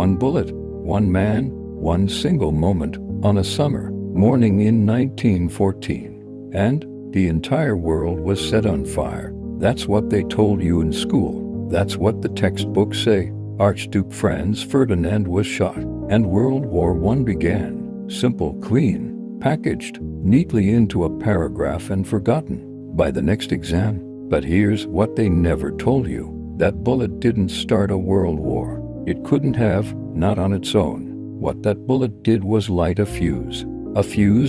One bullet, one man, one single moment on a summer morning in 1914. And the entire world was set on fire. That's what they told you in school. That's what the textbooks say. Archduke Franz Ferdinand was shot, and World War I began. Simple, clean, packaged neatly into a paragraph and forgotten by the next exam. But here's what they never told you. That bullet didn't start a world war. It couldn't have, not on its own. What that bullet did was light a fuse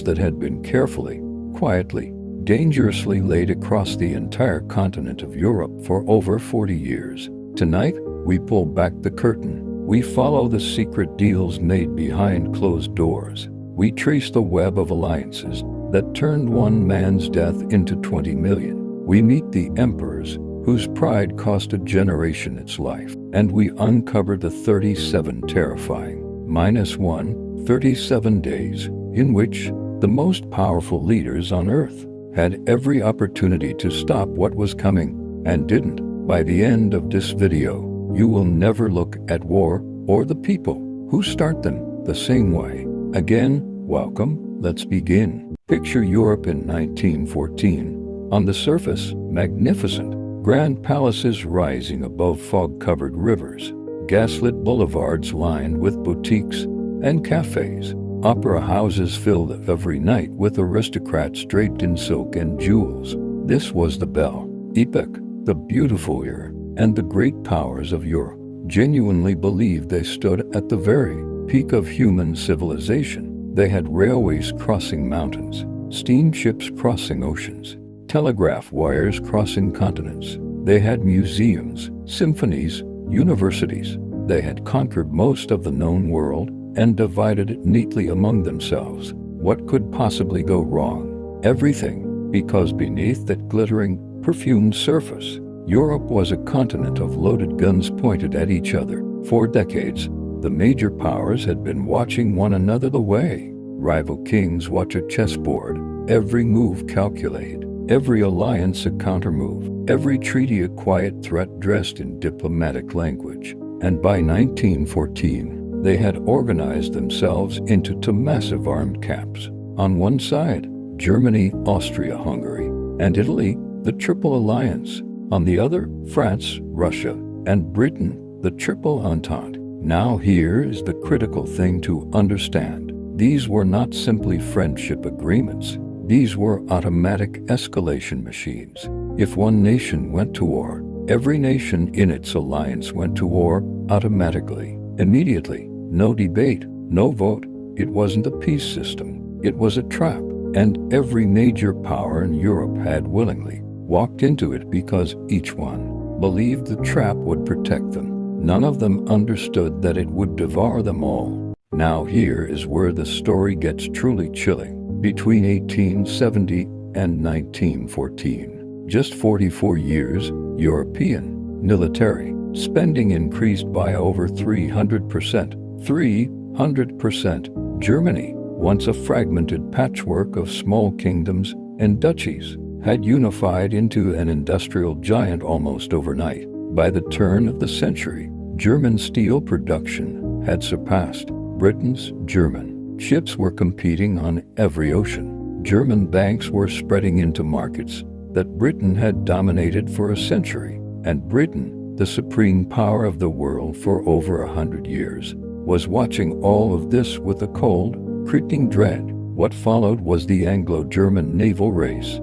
that had been carefully, quietly, dangerously laid across the entire continent of Europe for over 40 years. Tonight, we pull back the curtain. We follow the secret deals made behind closed doors. We trace the web of alliances that turned one man's death into 20 million. We meet the emperors whose pride cost a generation its life. And we uncover the 37 terrifying, -37 days in which the most powerful leaders on earth had every opportunity to stop what was coming and didn't. By the end of this video, you will never look at war or the people who start them the same way. Again, welcome, let's begin. Picture Europe in 1914. On the surface, magnificent. Grand palaces rising above fog-covered rivers, gaslit boulevards lined with boutiques and cafes, opera houses filled every night with aristocrats draped in silk and jewels. This was the Belle Epoque, the beautiful era, and the great powers of Europe genuinely believed they stood at the very peak of human civilization. They had railways crossing mountains, steamships crossing oceans, telegraph wires crossing continents. They had museums, symphonies, universities. They had conquered most of the known world and divided it neatly among themselves. What could possibly go wrong? Everything, because beneath that glittering, perfumed surface, Europe was a continent of loaded guns pointed at each other. For decades, the major powers had been watching one another the way rival kings watch a chessboard, every move calculated. Every alliance a countermove, every treaty a quiet threat dressed in diplomatic language. And by 1914, they had organized themselves into two massive armed camps. On one side, Germany, Austria, Hungary, and Italy, the Triple Alliance. On the other, France, Russia, and Britain, the Triple Entente. Now here is the critical thing to understand. These were not simply friendship agreements. These were automatic escalation machines. If one nation went to war, every nation in its alliance went to war automatically, immediately. No debate, no vote. It wasn't a peace system. It was a trap. And every major power in Europe had willingly walked into it because each one believed the trap would protect them. None of them understood that it would devour them all. Now here is where the story gets truly chilling. Between 1870 and 1914, just 44 years, European military spending increased by over 300%. 300%. Germany, once a fragmented patchwork of small kingdoms and duchies, had unified into an industrial giant almost overnight. By the turn of the century, German steel production had surpassed Britain's. German ships were competing on every ocean. German banks were spreading into markets that Britain had dominated for a century. And Britain, the supreme power of the world for over 100 years, was watching all of this with a cold, creeping dread. What followed was the Anglo-German naval race,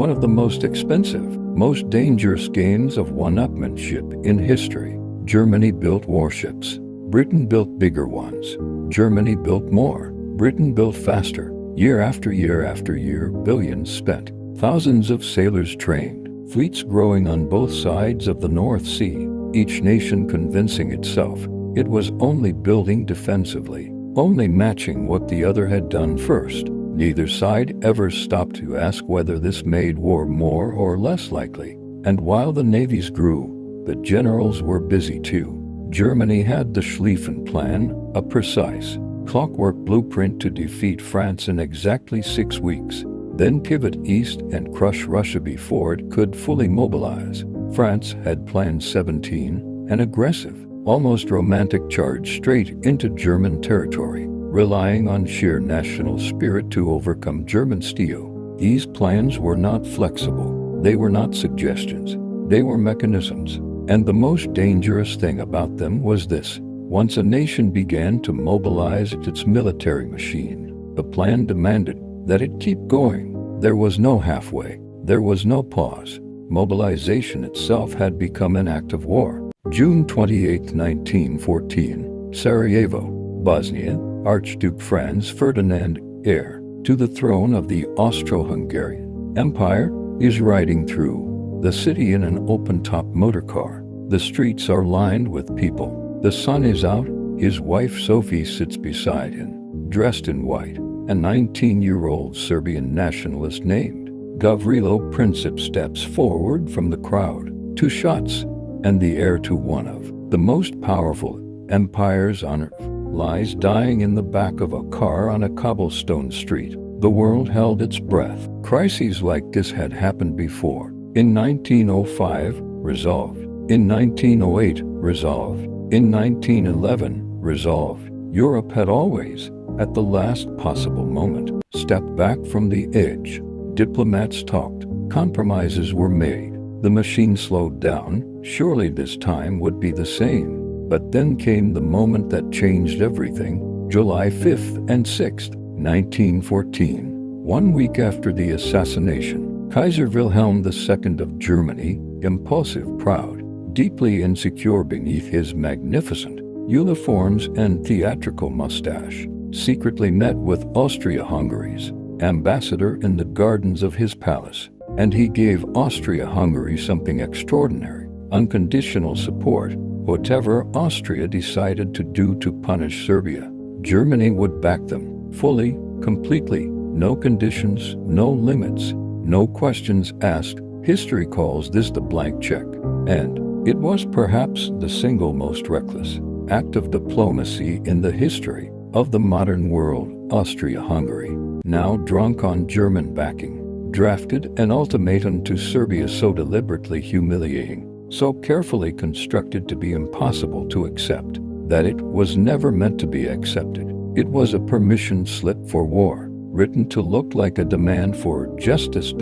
one of the most expensive, most dangerous games of one-upmanship in history. Germany built warships. Britain built bigger ones. Germany built more. Britain built faster. Year after year after year, billions spent. Thousands of sailors trained. Fleets growing on both sides of the North Sea. Each nation convincing itself it was only building defensively, only matching what the other had done first. Neither side ever stopped to ask whether this made war more or less likely. And while the navies grew, the generals were busy too. Germany had the Schlieffen Plan, a precise, clockwork blueprint to defeat France in exactly 6 weeks, then pivot east and crush Russia before it could fully mobilize. France had Plan 17, an aggressive, almost romantic charge straight into German territory, relying on sheer national spirit to overcome German steel. These plans were not flexible. They were not suggestions. They were mechanisms. And the most dangerous thing about them was this. Once a nation began to mobilize its military machine, the plan demanded that it keep going. There was no halfway. There was no pause. Mobilization itself had become an act of war. June 28, 1914, Sarajevo, Bosnia, Archduke Franz Ferdinand, heir to the throne of the Austro-Hungarian Empire, is riding through the city in an open-top motorcar. The streets are lined with people. The sun is out. His wife Sophie sits beside him, dressed in white. A 19-year-old Serbian nationalist named Gavrilo Princip steps forward from the crowd. 2 shots, and the heir to one of the most powerful empires on earth lies dying in the back of a car on a cobblestone street. The world held its breath. Crises like this had happened before. In 1905, resolved. In 1908, resolved. In 1911, resolved. Europe had always, at the last possible moment, stepped back from the edge. Diplomats talked. Compromises were made. The machine slowed down. Surely this time would be the same. But then came the moment that changed everything. July 5th and 6th, 1914. 1 week after the assassination, Kaiser Wilhelm II of Germany, impulsive, proud, deeply insecure beneath his magnificent uniforms and theatrical mustache, secretly met with Austria-Hungary's ambassador in the gardens of his palace, and he gave Austria-Hungary something extraordinary: unconditional support. Whatever Austria decided to do to punish Serbia, Germany would back them, fully, completely, no conditions, no limits, no questions asked. History calls this the blank check, and it was perhaps the single most reckless act of diplomacy in the history of the modern world. Austria-Hungary, now drunk on German backing, drafted an ultimatum to Serbia so deliberately humiliating, so carefully constructed to be impossible to accept, that it was never meant to be accepted. It was a permission slip for war, written to look like a demand for justice.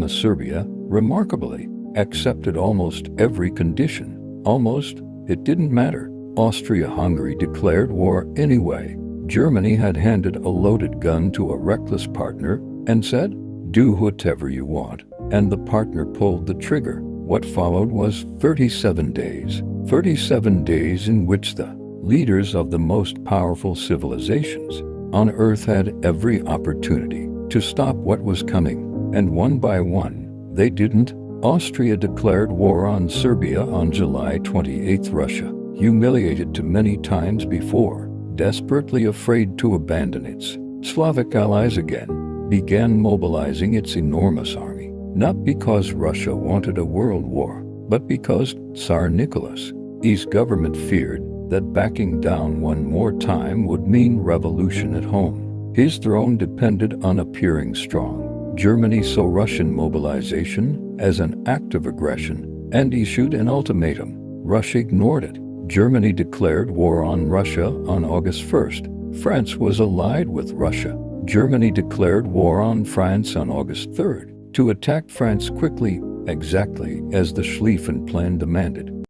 Serbia, remarkably, accepted almost every condition. Almost. It didn't matter. Austria-Hungary declared war anyway. Germany had handed a loaded gun to a reckless partner and said, "Do whatever you want," and the partner pulled the trigger. What followed was 37 days. 37 days in which the leaders of the most powerful civilizations on Earth had every opportunity to stop what was coming, and one by one, they didn't. Austria declared war on Serbia on July 28. Russia, humiliated too many times before, desperately afraid to abandon its Slavic allies again, began mobilizing its enormous army. Not because Russia wanted a world war, but because Tsar Nicholas's government feared that backing down one more time would mean revolution at home. His throne depended on appearing strong. Germany saw Russian mobilization as an act of aggression and issued an ultimatum. Russia ignored it. Germany declared war on Russia on August 1st. France was allied with Russia. Germany declared war on France on August 3rd. To attack France quickly, exactly as the Schlieffen Plan demanded.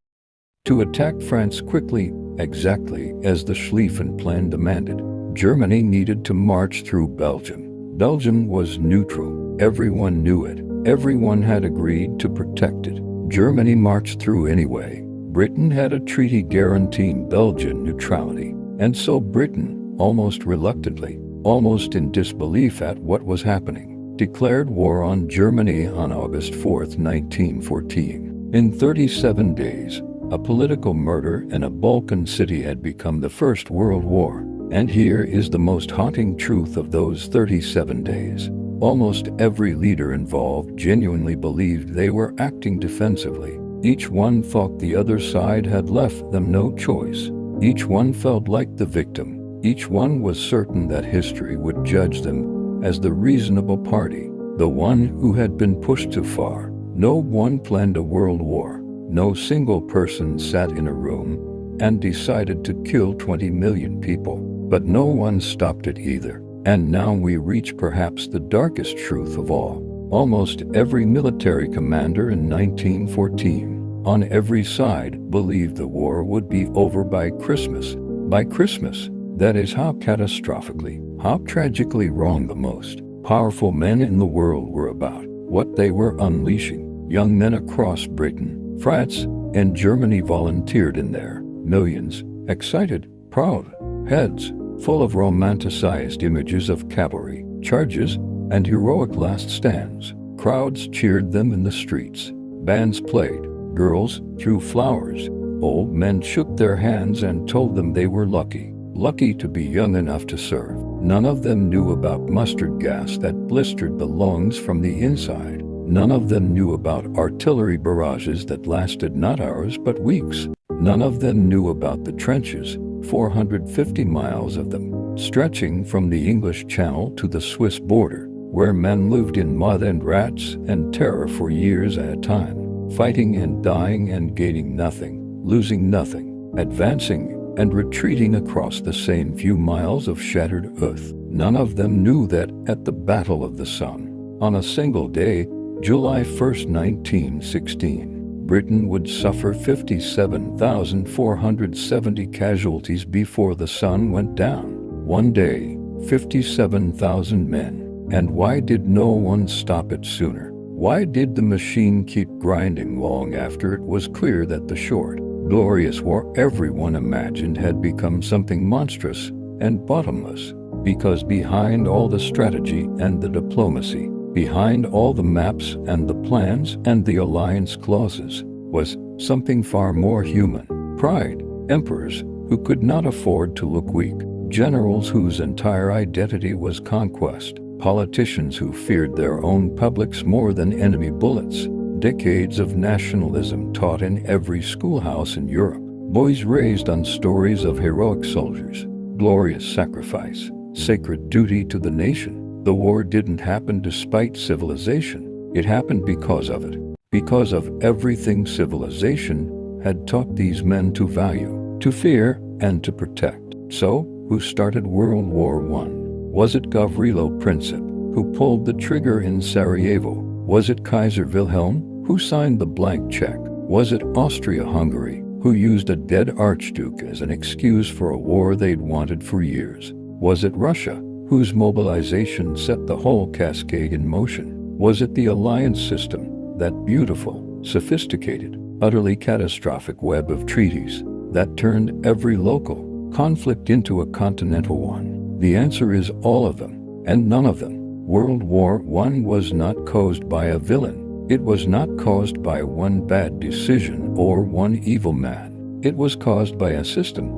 To attack France quickly, exactly as the Schlieffen Plan demanded, Germany needed to march through Belgium. Belgium was neutral. Everyone knew it. Everyone had agreed to protect it. Germany marched through anyway. Britain had a treaty guaranteeing Belgian neutrality, and so Britain, almost reluctantly, almost in disbelief at what was happening, declared war on Germany on August 4th, 1914. In 37 days, a political murder in a Balkan city had become the First World War. And here is the most haunting truth of those 37 days. Almost every leader involved genuinely believed they were acting defensively. Each one thought the other side had left them no choice. Each one felt like the victim. Each one was certain that history would judge them as the reasonable party, the one who had been pushed too far. No one planned a world war. No single person sat in a room and decided to kill 20 million people. But no one stopped it either. And now we reach perhaps the darkest truth of all. Almost every military commander in 1914, on every side, believed the war would be over by Christmas. By Christmas. That is how catastrophically, how tragically wrong the most powerful men in the world were about what they were unleashing. Young men across Britain, France, and Germany volunteered in there. Millions, excited, proud, heads full of romanticized images of cavalry, charges, and heroic last stands. Crowds cheered them in the streets. Bands played. Girls threw flowers. Old men shook their hands and told them they were lucky. Lucky to be young enough to serve. None of them knew about mustard gas that blistered the lungs from the inside. None of them knew about artillery barrages that lasted not hours but weeks. None of them knew about the trenches, 450 miles of them, stretching from the English Channel to the Swiss border, where men lived in mud and rats and terror for years at a time, fighting and dying and gaining nothing, losing nothing, advancing and retreating across the same few miles of shattered earth. None of them knew that at the Battle of the Sun, on a single day, July 1st, 1916, Britain would suffer 57,470 casualties before the sun went down. One day, 57,000 men. And why did no one stop it sooner? Why did the machine keep grinding long after it was clear that the short, glorious war everyone imagined had become something monstrous and bottomless? Because behind all the strategy and the diplomacy, behind all the maps and the plans and the alliance clauses, was something far more human. Pride, emperors who could not afford to look weak, generals whose entire identity was conquest, politicians who feared their own publics more than enemy bullets, decades of nationalism taught in every schoolhouse in Europe, boys raised on stories of heroic soldiers, glorious sacrifice, sacred duty to the nation. The war didn't happen despite civilization. It happened because of it. Because of everything civilization had taught these men to value, to fear, and to protect. So, who started World War I? Was it Gavrilo Princip, who pulled the trigger in Sarajevo? Was it Kaiser Wilhelm, who signed the blank check? Was it Austria-Hungary, who used a dead archduke as an excuse for a war they'd wanted for years? Was it Russia, whose mobilization set the whole cascade in motion? Was it the alliance system, that beautiful, sophisticated, utterly catastrophic web of treaties that turned every local conflict into a continental one? The answer is all of them, and none of them. World War I was not caused by a villain. It was not caused by one bad decision or one evil man. It was caused by a system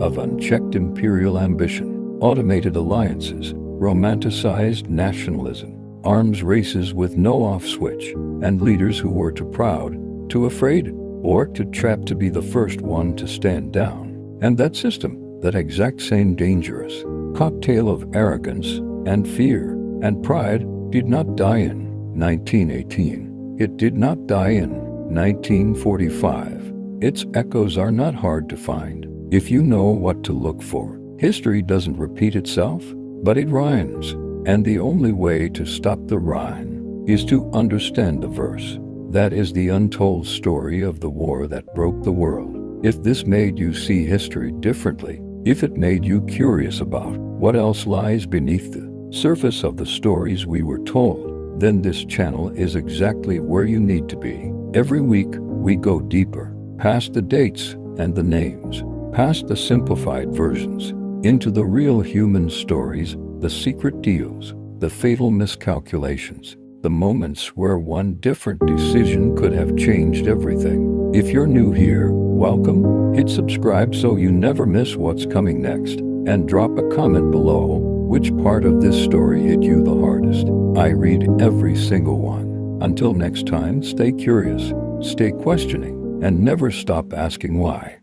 of unchecked imperial ambition, automated alliances, romanticized nationalism, arms races with no off switch, and leaders who were too proud, too afraid, or too trapped to be the first one to stand down. And that system, that exact same dangerous cocktail of arrogance and fear and pride, did not die in 1918. It did not die in 1945. Its echoes are not hard to find if you know what to look for. History doesn't repeat itself, but it rhymes. And the only way to stop the rhyme is to understand the verse. That is the untold story of the war that broke the world. If this made you see history differently, if it made you curious about what else lies beneath the surface of the stories we were told, then this channel is exactly where you need to be. Every week, we go deeper, past the dates and the names, past the simplified versions, into the real human stories, the secret deals, the fatal miscalculations, the moments where one different decision could have changed everything. If you're new here, welcome. Hit subscribe so you never miss what's coming next, and drop a comment below which part of this story hit you the hardest. I read every single one. Until next time, stay curious, stay questioning, and never stop asking why.